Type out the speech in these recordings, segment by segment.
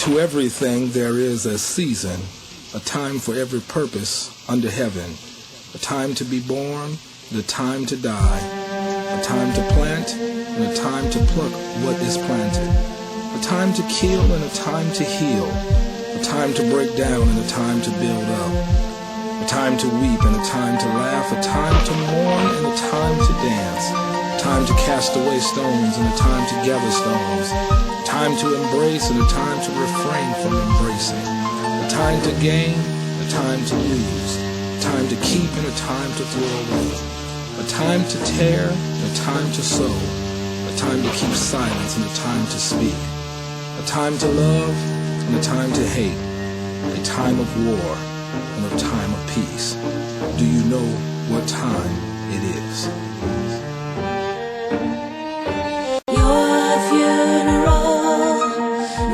To everything there is a season, a time for every purpose under heaven, a time to be born and a time to die, a time to plant and a time to pluck what is planted, a time to kill and a time to heal, a time to break down and a time to build up, a time to weep and a time to laugh, a time to mourn and a time to dance, a time to cast away stones and a time to gather stones, a time to embrace and a time to refrain from embracing, a time to gain, a time to lose, a time to keep and a time to throw away, a time to tear and a time to sow, a time to keep silence and a time to speak, a time to love and a time to hate, a time of war and a time of peace. Do you know what time it is? Your funeral,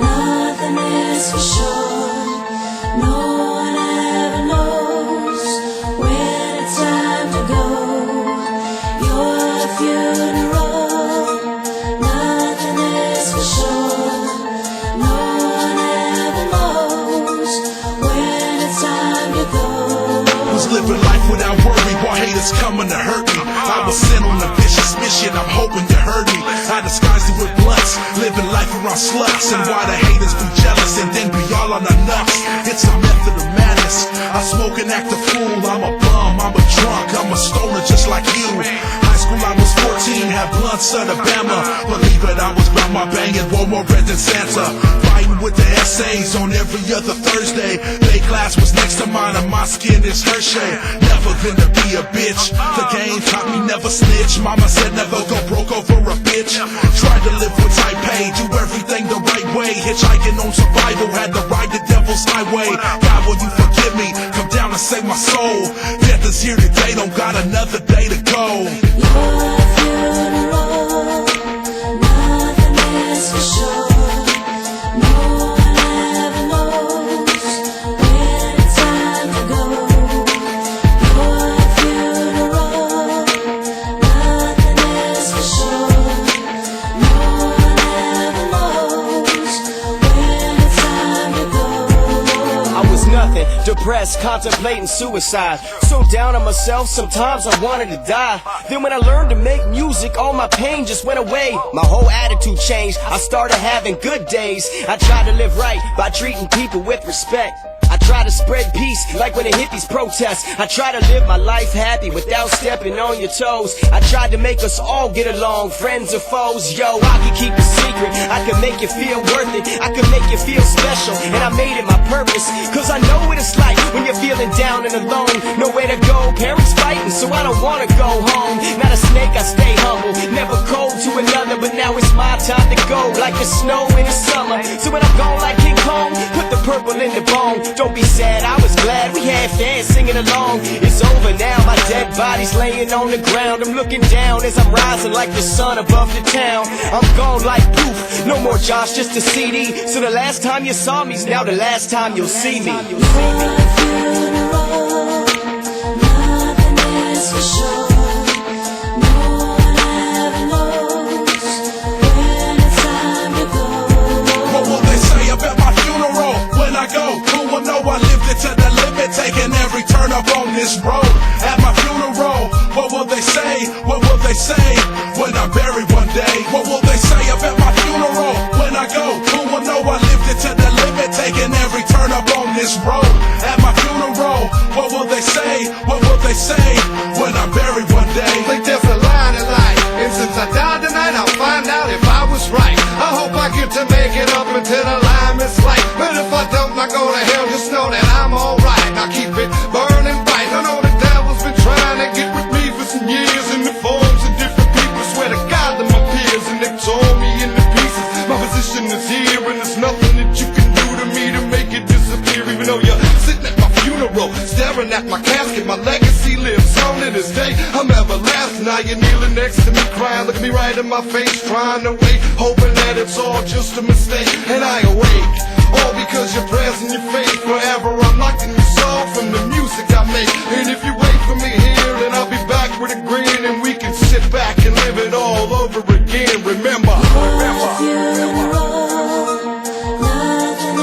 nothing is for sure. No one ever knows when it's time to go. Your funeral, nothing is for sure. No one ever knows when it's time to go. Was living life without worry while haters coming to hurt me. I was sent on a vicious mission, I'm hoping you heard me. I disguised it with blunts, living life around sluts. And why the haters be jealous and then be all on the nuts. It's a method of madness, I smoke and act a fool. I'm a bum, I'm a drunk, I'm a stoner just like you. High school I was 14, had blunts out of Bama. Believe it, I was grandma banging, wore more red than Santa. Fighting with the essays on every other Thursday. Day class was next to mine and my skin is Hershey. Never gonna be a bitch, the game taught me never snitch. Mama said never go broke over a bitch. Tried to live with tight pay, do everything the right way. Hitchhiking on survival, had to ride the devil's highway. God, will you forgive me? Come down and save my soul. Death is here today, don't got another day to go. Your funeral, nothing is for sure. No one ever knows when it's time to go. Your funeral, nothing is for sure. No one ever knows when it's time to go. I was nothing, depressed, contemplating suicide. So down on myself, sometimes I wanted to die. Then when I learned to make music, all my pain just went away. My whole attitude changed, I started having good days. I tried to live right by treating people with respect. I try to spread peace like when the hippies protest. I try to live my life happy without stepping on your toes. I tried to make us all get along, friends or foes. Yo, I can keep a secret, I can make you feel worth it, I can make you feel special, and I made it my purpose. Cause I know what it's like when you're feeling down and alone. Nowhere to go, parents fighting, so I don't wanna go home. Not a snake, I stay humble, never cold to another. But now it's my time to go, like the snow in the summer. So when I'm gone like King Kong, put the purple in the bone. Don't be sad, I was glad we had fans singing along. It's over now, my dead body's laying on the ground. I'm looking down as I'm rising like the sun above the town. I'm gone like poof, no more Josh, just a CD. So the last time you saw me's now the last time you'll see me. Your funeral, nothing is for sure. No one ever knows when it's time to go. What will they say about my funeral when I go? Who will know I lived it to the limit, taking every turn up on this road? At my funeral, what will they say? What will they say when I'm buried one day? What will they say about my funeral when I go? Who will know I lived it to the limit, taking every turn up on this road? At my funeral, what will they say? What will they say when I'm buried one day? Think there's a line in life, and since I died tonight, I'll find out if I was right. I hope I get to make it up until the line is light. But if I don't, I go to hell, just know that I'm alright. I keep it burning bright. I know the devil's been trying to get with me for some years in the forms of different people. Swear to God to my peers, and they tore me into pieces. My position is here, and there's nothing that you can do to me to make it disappear. Even though you're sitting at my funeral, staring at my casket, my legacy lives on to this day. I'm everlasting. Now you're kneeling next to me, crying, look me right in my face, trying to wait, hoping that it's all just a mistake. And I awake, all because your prayers and your faith. Forever I'm locked in your soul from the music I make. And if you wait for me here, then I'll be back with a grin, and we can sit back and live it all over again. Remember, Your funeral, nothing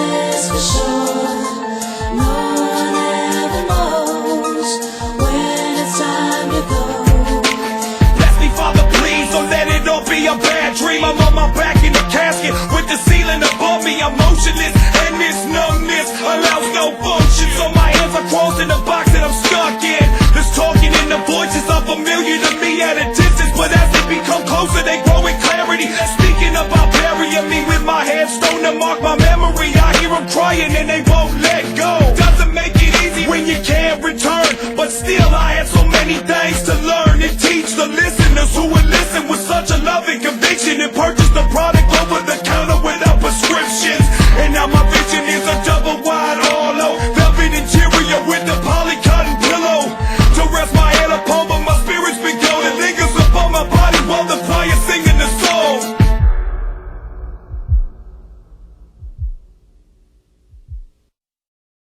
to mark my memory. I hear them crying and they won't let go. Doesn't make it easy when you can't return, but still I had so many things to learn and teach the listeners who would listen with such a loving conviction and purchase the product over the counter